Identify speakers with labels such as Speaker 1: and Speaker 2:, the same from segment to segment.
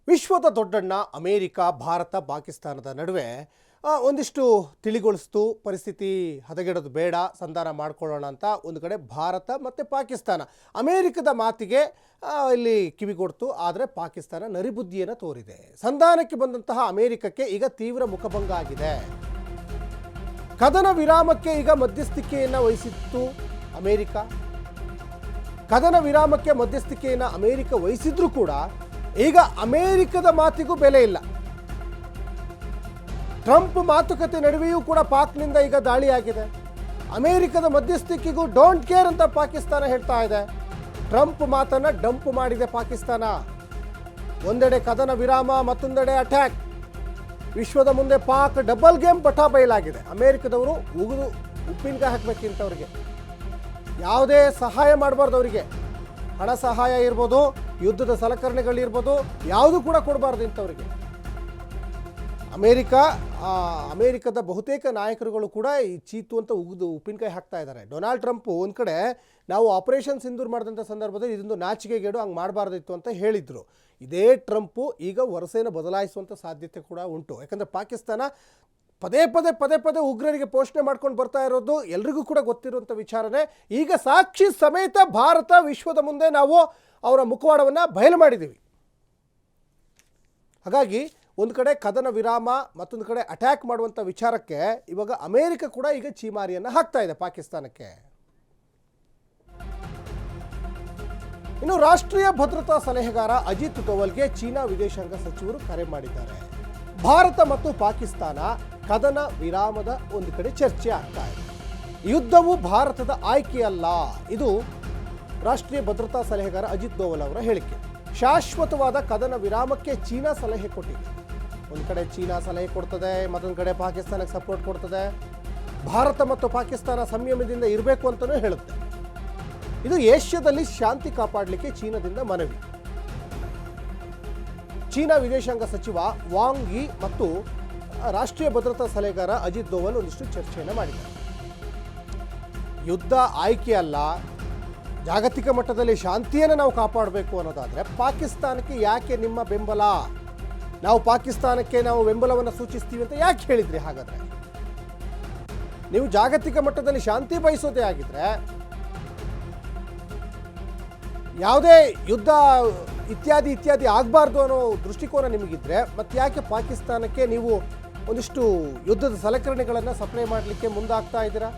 Speaker 1: ವಿಶ್ವದ ದೊಡ್ಡಣ್ಣ ಅಮೇರಿಕಾ ಭಾರತ ಪಾಕಿಸ್ತಾನದ ನಡುವೆ ಒಂದಿಷ್ಟು ತಿಳಿಗೊಳಿಸ್ತು ಪರಿಸ್ಥಿತಿ ಹದಗೆಡೋದು ಬೇಡ ಸಂಧಾನ ಮಾಡ್ಕೊಳ್ಳೋಣ ಅಂತ ಒಂದು ಕಡೆ ಭಾರತ ಮತ್ತು ಪಾಕಿಸ್ತಾನ ಅಮೇರಿಕದ ಮಾತಿಗೆ ಇಲ್ಲಿ ಕಿವಿಗೊಡ್ತು. ಆದರೆ ಪಾಕಿಸ್ತಾನ ನರಿಬುದ್ಧಿಯನ್ನು ತೋರಿದೆ. ಸಂಧಾನಕ್ಕೆ ಬಂದಂತಹ ಅಮೇರಿಕಕ್ಕೆ ಈಗ ತೀವ್ರ ಮುಖಭಂಗ ಆಗಿದೆ. ಕದನ ವಿರಾಮಕ್ಕೆ ಈಗ ಮಧ್ಯಸ್ಥಿಕೆಯನ್ನು ವಹಿಸಿತ್ತು ಅಮೇರಿಕ. ಕದನ ವಿರಾಮಕ್ಕೆ ಮಧ್ಯಸ್ಥಿಕೆಯನ್ನು ಅಮೇರಿಕ ವಹಿಸಿದ್ರೂ ಕೂಡ ಈಗ ಅಮೇರಿಕದ ಮಾತಿಗೂ ಬೆಲೆ ಇಲ್ಲ. ಟ್ರಂಪ್ ಮಾತುಕತೆ ನಡುವೆಯೂ ಕೂಡ ಪಾಕ್ನಿಂದ ಈಗ ದಾಳಿಯಾಗಿದೆ. ಅಮೇರಿಕದ ಮಧ್ಯಸ್ಥಿಕೆಗೂ ಡೋಂಟ್ ಕೇರ್ ಅಂತ ಪಾಕಿಸ್ತಾನ ಹೇಳ್ತಾ ಇದೆ. ಟ್ರಂಪ್ ಮಾತನ್ನ ಡಂಪ್ ಮಾಡಿದೆ ಪಾಕಿಸ್ತಾನ. ಒಂದೆಡೆ ಕದನ ವಿರಾಮ, ಮತ್ತೊಂದೆಡೆ ಅಟ್ಯಾಕ್. ವಿಶ್ವದ ಮುಂದೆ ಪಾಕ್ ಡಬಲ್ ಗೇಮ್ ಪಠ ಬಯಲಾಗಿದೆ. ಅಮೇರಿಕದವರು ಉಗಿದು ಉಪ್ಪಿನಕಾಯಿ ಹಾಕಬೇಕಿಂತವ್ರಿಗೆ ಯಾವುದೇ ಸಹಾಯ ಮಾಡಬಾರ್ದು. ಅವರಿಗೆ ಹಣ ಸಹಾಯ ಇರ್ಬೋದು, ಯುದ್ಧದ ಸಲಕರಣೆಗಳಿರ್ಬೋದು, ಯಾವುದೂ ಕೂಡ ಕೊಡಬಾರ್ದು ಇಂಥವ್ರಿಗೆ. ಅಮೇರಿಕದ ಬಹುತೇಕ ನಾಯಕರುಗಳು ಕೂಡ ಈ ಚೀತು ಅಂತ ಉಗಿದು ಉಪ್ಪಿನಕಾಯಿ ಹಾಕ್ತಾ ಇದ್ದಾರೆ. ಡೊನಾಲ್ಡ್ ಟ್ರಂಪ್ ಒಂದು ಕಡೆ ನಾವು ಆಪರೇಷನ್ ಸಿಂಧೂರ್ ಮಾಡಿದಂಥ ಸಂದರ್ಭದಲ್ಲಿ ಇದೊಂದು ನಾಚಿಕೆಗೇಡು, ಹಂಗೆ ಮಾಡಬಾರ್ದಿತ್ತು ಅಂತ ಹೇಳಿದರು. ಇದೇ ಟ್ರಂಪು ಈಗ ವರಸೆಯನ್ನು ಬದಲಾಯಿಸುವಂಥ ಸಾಧ್ಯತೆ ಕೂಡ ಉಂಟು. ಯಾಕಂದರೆ ಪಾಕಿಸ್ತಾನ ಪದೇ ಪದೇ ಉಗ್ರರಿಗೆ ಪೋಷಣೆ ಮಾಡ್ಕೊಂಡು ಬರ್ತಾ ಇರೋದು ಎಲ್ರಿಗೂ ಕೂಡ ಗೊತ್ತಿರುವಂಥ ವಿಚಾರನೇ. ಈಗ ಸಾಕ್ಷಿ ಸಮೇತ ಭಾರತ ವಿಶ್ವದ ಮುಂದೆ ನಾವು ಅವರ ಮುಖವಾಡವನ್ನು ಬಯಲು ಮಾಡಿದ್ದೀವಿ. ಹಾಗಾಗಿ ಒಂದು ಕಡೆ ಕದನ ವಿರಾಮ, ಮತ್ತೊಂದು ಕಡೆ ಅಟ್ಯಾಕ್ ಮಾಡುವಂಥ ವಿಚಾರಕ್ಕೆ ಇವಾಗ ಅಮೇರಿಕ ಕೂಡ ಈಗ ಚೀಮಾರಿಯನ್ನು ಹಾಕ್ತಾ ಇದೆ ಪಾಕಿಸ್ತಾನಕ್ಕೆ. ಇನ್ನು ರಾಷ್ಟ್ರೀಯ ಭದ್ರತಾ ಸಲಹೆಗಾರ ಅಜಿತ್ ದೋವಲ್ಗೆ ಚೀನಾ ವಿದೇಶಾಂಗ ಸಚಿವರು ಕರೆ ಮಾಡಿದ್ದಾರೆ. ಭಾರತ ಮತ್ತು ಪಾಕಿಸ್ತಾನ ಕದನ ವಿರಾಮದ ಒಂದು ಕಡೆ ಚರ್ಚೆ ಆಗ್ತಾ ಇದೆ. ಯುದ್ಧವು ಭಾರತದ ಆಯ್ಕೆಯಲ್ಲ, ಇದು ರಾಷ್ಟ್ರೀಯ ಭದ್ರತಾ ಸಲಹೆಗಾರ ಅಜಿತ್ ದೋವಲ್ ಅವರ ಹೇಳಿಕೆ. ಶಾಶ್ವತವಾದ ಕದನ ವಿರಾಮಕ್ಕೆ ಚೀನಾ ಸಲಹೆ ಕೊಟ್ಟಿದೆ. ಒಂದು ಕಡೆ ಚೀನಾ ಸಲಹೆ ಕೊಡ್ತದೆ, ಮತ್ತೊಂದು ಕಡೆ ಪಾಕಿಸ್ತಾನಕ್ಕೆ ಸಪೋರ್ಟ್ ಕೊಡ್ತದೆ. ಭಾರತ ಮತ್ತು ಪಾಕಿಸ್ತಾನ ಸಂಯಮದಿಂದ ಇರಬೇಕು ಅಂತಲೂ ಹೇಳುತ್ತೆ. ಇದು ಏಷ್ಯಾದಲ್ಲಿ ಶಾಂತಿ ಕಾಪಾಡಲಿಕ್ಕೆ ಚೀನಾದಿಂದ ಮನವಿ. ಚೀನಾ ವಿದೇಶಾಂಗ ಸಚಿವ ವಾಂಗ್ ಯಿ ಮತ್ತು ರಾಷ್ಟ್ರೀಯ ಭದ್ರತಾ ಸಲಹೆಗಾರ ಅಜಿತ್ ದೋವಲ್ ಒಂದಿಷ್ಟು ಚರ್ಚೆಯನ್ನು ಮಾಡಿದ್ದಾರೆ. ಯುದ್ಧ ಆಯ್ಕೆ ಅಲ್ಲ, ಜಾಗತಿಕ ಮಟ್ಟದಲ್ಲಿ ಶಾಂತಿಯನ್ನು ನಾವು ಕಾಪಾಡಬೇಕು ಅನ್ನೋದಾದರೆ ಪಾಕಿಸ್ತಾನಕ್ಕೆ ಯಾಕೆ ನಿಮ್ಮ ಬೆಂಬಲ? ನಾವು ಪಾಕಿಸ್ತಾನಕ್ಕೆ ನಾವು ಬೆಂಬಲವನ್ನು ಸೂಚಿಸ್ತೀವಿ ಅಂತ ಯಾಕೆ ಹೇಳಿದ್ರಿ? ಹಾಗಾದರೆ ನೀವು ಜಾಗತಿಕ ಮಟ್ಟದಲ್ಲಿ ಶಾಂತಿ ಬಯಸೋದೇ ಆಗಿದ್ರೆ, ಯಾವುದೇ ಯುದ್ಧ ಇತ್ಯಾದಿ ಆಗಬಾರ್ದು ಅನ್ನೋ ದೃಷ್ಟಿಕೋನ ನಿಮಗಿದ್ರೆ ಮತ್ತೆ ಯಾಕೆ ಪಾಕಿಸ್ತಾನಕ್ಕೆ ನೀವು ಒಂದಿಷ್ಟು ಯುದ್ಧದ ಸಲಕರಣೆಗಳನ್ನು ಸಪ್ಲೈ ಮಾಡಲಿಕ್ಕೆ ಮುಂದಾಗ್ತಾ ಇದ್ದೀರಾ?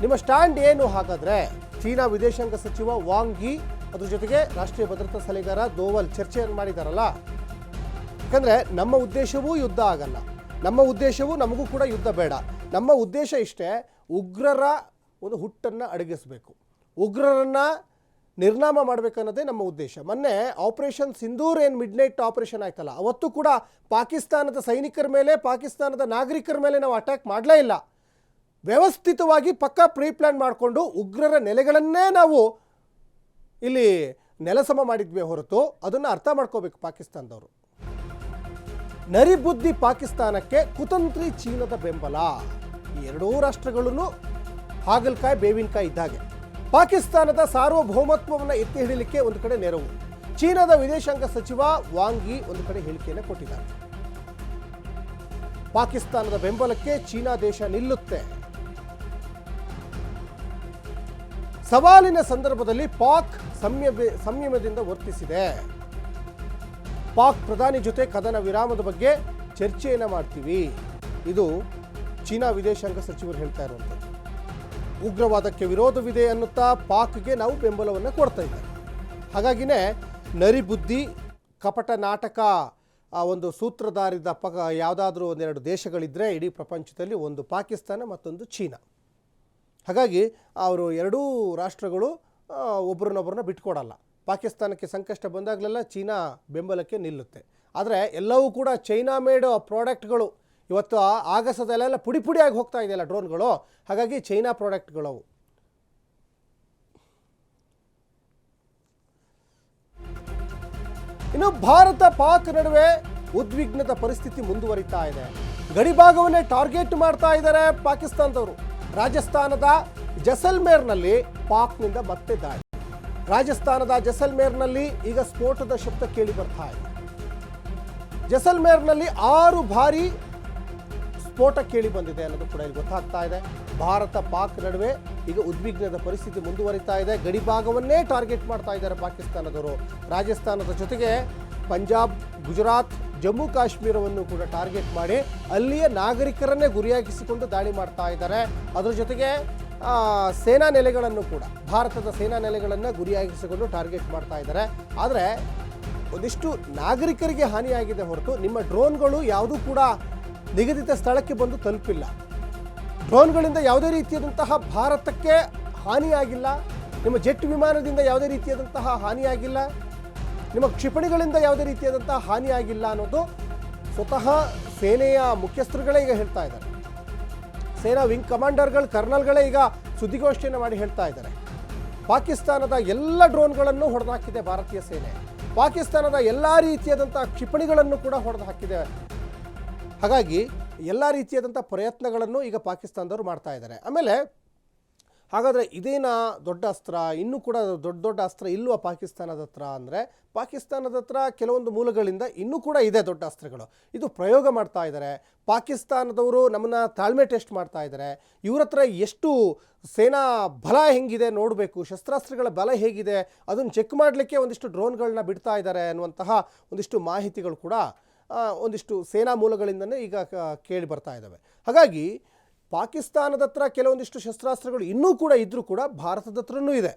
Speaker 1: ನಿಮ್ಮ ಸ್ಟ್ಯಾಂಡ್ ಏನು? ಹಾಗಾದರೆ ಚೀನಾ ವಿದೇಶಾಂಗ ಸಚಿವ ವಾಂಗ್ ಯಿ ಅದ್ರ ಜೊತೆಗೆ ರಾಷ್ಟ್ರೀಯ ಭದ್ರತಾ ಸಲಹೆಗಾರ ದೋವಲ್ ಚರ್ಚೆಯನ್ನು ಮಾಡಿದಾರಲ್ಲ. ಯಾಕಂದರೆ ನಮ್ಮ ಉದ್ದೇಶವೂ ಯುದ್ಧ ಆಗಲ್ಲ, ನಮ್ಮ ಉದ್ದೇಶವೂ ನಮಗೂ ಕೂಡ ಯುದ್ಧ ಬೇಡ. ನಮ್ಮ ಉದ್ದೇಶ ಇಷ್ಟೇ, ಉಗ್ರರ ಒಂದು ಹುಟ್ಟನ್ನು ಅಡಗಿಸಬೇಕು, ಉಗ್ರರನ್ನು ನಿರ್ನಾಮ ಮಾಡಬೇಕನ್ನೋದೇ ನಮ್ಮ ಉದ್ದೇಶ. ಮೊನ್ನೆ ಆಪರೇಷನ್ ಸಿಂಧೂರ್ ಏನು ಮಿಡ್ ನೈಟ್ ಆಪರೇಷನ್ ಆಯ್ತಲ್ಲ, ಅವತ್ತು ಕೂಡ ಪಾಕಿಸ್ತಾನದ ಸೈನಿಕರ ಮೇಲೆ, ಪಾಕಿಸ್ತಾನದ ನಾಗರಿಕರ ಮೇಲೆ ನಾವು ಅಟ್ಯಾಕ್ ಮಾಡಲೇ ಇಲ್ಲ. ವ್ಯವಸ್ಥಿತವಾಗಿ ಪಕ್ಕಾ ಪ್ರೀ ಪ್ಲ್ಯಾನ್ ಮಾಡಿಕೊಂಡು ಉಗ್ರರ ನೆಲೆಗಳನ್ನೇ ನಾವು ಇಲ್ಲಿ ನೆಲಸಮ ಮಾಡಿದ್ವಿ ಹೊರತು, ಅದನ್ನು ಅರ್ಥ ಮಾಡ್ಕೋಬೇಕು ಪಾಕಿಸ್ತಾನದವರು. ನರಿಬುದ್ಧಿ ಪಾಕಿಸ್ತಾನಕ್ಕೆ, ಕುತಂತ್ರಿ ಚೀನಾದ ಬೆಂಬಲ. ಈ ಎರಡೂ ರಾಷ್ಟ್ರಗಳೂ ಹಾಗಲಕಾಯಿ ಬೇವಿನಕಾಯಿ ಇದ್ದಾಗೆ. ಪಾಕಿಸ್ತಾನದ ಸಾರ್ವಭೌಮತ್ವವನ್ನು ಎತ್ತಿ ಹಿಡಿಯಲಿಕ್ಕೆ ಒಂದು ಕಡೆ ನೆರವು. ಚೀನಾದ ವಿದೇಶಾಂಗ ಸಚಿವ ವಾಂಗ್ ಯಿ ಒಂದು ಕಡೆ ಹೇಳಿಕೆಯನ್ನು ಕೊಟ್ಟಿದ್ದಾರೆ. ಪಾಕಿಸ್ತಾನದ ಬೆಂಬಲಕ್ಕೆ ಚೀನಾ ದೇಶ ನಿಲ್ಲುತ್ತೆ. ಸವಾಲಿನ ಸಂದರ್ಭದಲ್ಲಿ ಪಾಕ್ ಸಂಯಮದಿಂದ ವರ್ತಿಸಿದೆ. ಪಾಕ್ ಪ್ರಧಾನಿ ಜೊತೆ ಕದನ ವಿರಾಮದ ಬಗ್ಗೆ ಚರ್ಚೆಯನ್ನು ಮಾಡ್ತೀವಿ. ಇದು ಚೀನಾ ವಿದೇಶಾಂಗ ಸಚಿವರು ಹೇಳ್ತಾ ಇರುವಂಥದ್ದು. ಉಗ್ರವಾದಕ್ಕೆ ವಿರೋಧವಿದೆ ಅನ್ನುತ್ತಾ ಪಾಕ್ಗೆ ನಾವು ಬೆಂಬಲವನ್ನು ಕೊಡ್ತಾ ಇದ್ದಾರೆ. ಹಾಗಾಗಿನೇ ನರಿಬುದ್ಧಿ, ಕಪಟ ನಾಟಕ ಒಂದು ಸೂತ್ರಧಾರಿದ ಯಾವುದಾದ್ರೂ ಒಂದೆರಡು ದೇಶಗಳಿದ್ದರೆ ಇಡೀ ಪ್ರಪಂಚದಲ್ಲಿ, ಒಂದು ಪಾಕಿಸ್ತಾನ ಮತ್ತೊಂದು ಚೀನಾ. ಹಾಗಾಗಿ ಅವರು ಎರಡೂ ರಾಷ್ಟ್ರಗಳು ಒಬ್ಬರನ್ನೊಬ್ಬರನ್ನ ಬಿಟ್ಕೊಡಲ್ಲ. ಪಾಕಿಸ್ತಾನಕ್ಕೆ ಸಂಕಷ್ಟ ಬಂದಾಗಲೆಲ್ಲ ಚೀನಾ ಬೆಂಬಲಕ್ಕೆ ನಿಲ್ಲುತ್ತೆ. ಆದರೆ ಎಲ್ಲವೂ ಕೂಡ ಚೈನಾ ಮೇಡ್ ಪ್ರಾಡಕ್ಟ್ಗಳು. ಇವತ್ತು ಆಗಸದಲ್ಲೆಲ್ಲ ಪುಡಿಯಾಗಿ ಹೋಗ್ತಾ ಇದೆಯಲ್ಲ ಡ್ರೋನ್ಗಳು, ಹಾಗಾಗಿ ಚೈನಾ ಪ್ರಾಡಕ್ಟ್ಗಳವು. ಇನ್ನು ಭಾರತ ಪಾಕ್ ನಡುವೆ ಉದ್ವಿಗ್ನದ ಪರಿಸ್ಥಿತಿ ಮುಂದುವರಿತಾ ಇದೆ. ಗಡಿಭಾಗವನ್ನೇ ಟಾರ್ಗೆಟ್ ಮಾಡ್ತಾ ಇದ್ದಾರೆ ಪಾಕಿಸ್ತಾನದವರು. ರಾಜಸ್ಥಾನದ ಜೈಸಲ್ಮೇರ್ನಲ್ಲಿ ಪಾಕ್ನಿಂದ ಮತ್ತೆ ದಾಳಿ. ರಾಜಸ್ಥಾನದ ಜೈಸಲ್ಮೇರ್ನಲ್ಲಿ ಈಗ ಸ್ಫೋಟದ ಶಬ್ದ ಕೇಳಿ ಬರ್ತಾ ಇದೆ. ಜೈಸಲ್ಮೇರ್ನಲ್ಲಿ 6 ಬಾರಿ ಸ್ಫೋಟ ಕೇಳಿ ಬಂದಿದೆ ಅನ್ನೋದು ಕೂಡ ಇಲ್ಲಿ ಗೊತ್ತಾಗ್ತಾ ಇದೆ. ಭಾರತ ಪಾಕ್ ನಡುವೆ ಈಗ ಉದ್ವಿಗ್ನದ ಪರಿಸ್ಥಿತಿ ಮುಂದುವರಿತಾ ಇದೆ. ಗಡಿ ಭಾಗವನ್ನೇ ಟಾರ್ಗೆಟ್ ಮಾಡ್ತಾ ಇದ್ದಾರೆ ಪಾಕಿಸ್ತಾನದವರು. ರಾಜಸ್ಥಾನದ ಜೊತೆಗೆ ಪಂಜಾಬ್, ಗುಜರಾತ್, ಜಮ್ಮು ಕಾಶ್ಮೀರವನ್ನು ಕೂಡ ಟಾರ್ಗೆಟ್ ಮಾಡಿ ಅಲ್ಲಿಯ ನಾಗರಿಕರನ್ನೇ ಗುರಿಯಾಗಿಸಿಕೊಂಡು ದಾಳಿ ಮಾಡ್ತಾ ಇದ್ದಾರೆ. ಅದರ ಜೊತೆಗೆ ಸೇನಾ ನೆಲೆಗಳನ್ನು ಕೂಡ, ಭಾರತದ ಸೇನಾ ನೆಲೆಗಳನ್ನು ಗುರಿಯಾಗಿಸಿಕೊಂಡು ಟಾರ್ಗೆಟ್ ಮಾಡ್ತಾ ಇದ್ದಾರೆ. ಆದರೆ ಒಂದಿಷ್ಟು ನಾಗರಿಕರಿಗೆ ಹಾನಿಯಾಗಿದೆ ಹೊರತು ನಿಮ್ಮ ಡ್ರೋನ್ಗಳು ಯಾವುದೂ ಕೂಡ ನಿಗದಿತ ಸ್ಥಳಕ್ಕೆ ಬಂದು ತಲುಪಿಲ್ಲ. ಡ್ರೋನ್ಗಳಿಂದ ಯಾವುದೇ ರೀತಿಯಾದಂತಹ ಭಾರತಕ್ಕೆ ಹಾನಿಯಾಗಿಲ್ಲ. ನಿಮ್ಮ ಜೆಟ್ ವಿಮಾನದಿಂದ ಯಾವುದೇ ರೀತಿಯಾದಂತಹ ಹಾನಿಯಾಗಿಲ್ಲ. ನಿಮ್ಮ ಕ್ಷಿಪಣಿಗಳಿಂದ ಯಾವುದೇ ರೀತಿಯಾದಂತಹ ಹಾನಿಯಾಗಿಲ್ಲ ಅನ್ನೋದು ಸ್ವತಃ ಸೇನೆಯ ಮುಖ್ಯಸ್ಥರುಗಳೇ ಈಗ ಹೇಳ್ತಾ ಇದ್ದಾರೆ. ಸೇನಾ ವಿಂಗ್ ಕಮಾಂಡರ್ಗಳು, ಕರ್ನಲ್ಗಳೇ ಈಗ ಸುದ್ದಿಗೋಷ್ಠಿಯನ್ನು ಮಾಡಿ ಹೇಳ್ತಾ ಇದ್ದಾರೆ. ಪಾಕಿಸ್ತಾನದ ಎಲ್ಲ ಡ್ರೋನ್ಗಳನ್ನು ಹೊಡೆದುಹಾಕಿದೆ ಭಾರತೀಯ ಸೇನೆ. ಪಾಕಿಸ್ತಾನದ ಎಲ್ಲ ರೀತಿಯಾದಂಥ ಕ್ಷಿಪಣಿಗಳನ್ನು ಕೂಡ ಹೊಡೆದು ಹಾಕಿದೆ. ಹಾಗಾಗಿ ಎಲ್ಲ ರೀತಿಯಾದಂಥ ಪ್ರಯತ್ನಗಳನ್ನು ಈಗ ಪಾಕಿಸ್ತಾನದವರು ಮಾಡ್ತಾ ಇದ್ದಾರೆ. ಆಮೇಲೆ ಹಾಗಾದರೆ ಇದೇನಾ ದೊಡ್ಡ ಅಸ್ತ್ರ, ಇನ್ನೂ ಕೂಡ ದೊಡ್ಡ ದೊಡ್ಡ ಅಸ್ತ್ರ ಇಲ್ವಾ ಪಾಕಿಸ್ತಾನದ ಹತ್ರ ಅಂದರೆ, ಪಾಕಿಸ್ತಾನದ ಹತ್ರ ಕೆಲವೊಂದು ಮೂಲಗಳಿಂದ ಇನ್ನೂ ಕೂಡ ಇದೆ ದೊಡ್ಡ ಅಸ್ತ್ರಗಳು. ಇದು ಪ್ರಯೋಗ ಮಾಡ್ತಾ ಇದ್ದಾರೆ. ಪಾಕಿಸ್ತಾನದವರು ನಮ್ಮನ್ನು ತಾಳ್ಮೆ ಟೆಸ್ಟ್ ಮಾಡ್ತಾ ಇದ್ದಾರೆ. ಇವ್ರ ಹತ್ರ ಎಷ್ಟು ಸೇನಾ ಬಲ ಹೆಂಗಿದೆ ನೋಡಬೇಕು, ಶಸ್ತ್ರಾಸ್ತ್ರಗಳ ಬಲ ಹೇಗಿದೆ ಅದನ್ನು ಚೆಕ್ ಮಾಡಲಿಕ್ಕೆ ಒಂದಿಷ್ಟು ಡ್ರೋನ್ಗಳನ್ನ ಬಿಡ್ತಾ ಇದ್ದಾರೆ ಅನ್ನುವಂತಹ ಒಂದಿಷ್ಟು ಮಾಹಿತಿಗಳು ಕೂಡ ಒಂದಿಷ್ಟು ಸೇನಾ ಮೂಲಗಳಿಂದನೇ ಈಗ ಕೇಳಿ ಬರ್ತಾ ಇದ್ದಾವೆ. ಹಾಗಾಗಿ ಪಾಕಿಸ್ತಾನದ ಹತ್ರ ಕೆಲವೊಂದಿಷ್ಟು ಶಸ್ತ್ರಾಸ್ತ್ರಗಳು ಇನ್ನೂ ಕೂಡ ಇದ್ದರೂ ಕೂಡ ಭಾರತದ ಹತ್ರನೂ ಇದೆ.